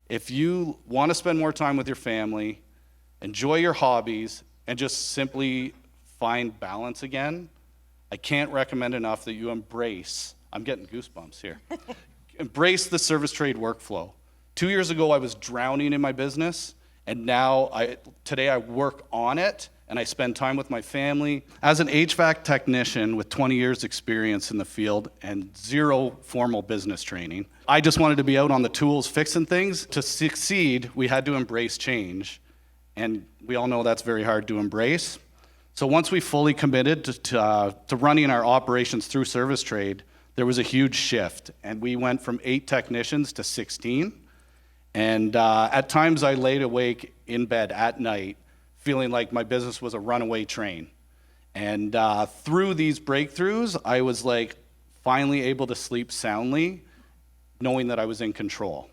If you want to spend more time with your family, enjoy your hobbies, and just simply find balance again, I can't recommend enough that you embrace, I'm getting goosebumps here, embrace the ServiceTrade workflow. 2 years ago, I was drowning in my business, and now today I work on it, and I spend time with my family. As an HVAC technician with 20 years experience in the field and zero formal business training, I just wanted to be out on the tools fixing things. To succeed, we had to embrace change, and we all know that's very hard to embrace. So once we fully committed to running our operations through ServiceTrade, there was a huge shift, and we went from 8 technicians to 16. And at times I laid awake in bed at night feeling like my business was a runaway train. And through these breakthroughs, I was like finally able to sleep soundly, knowing that I was in control.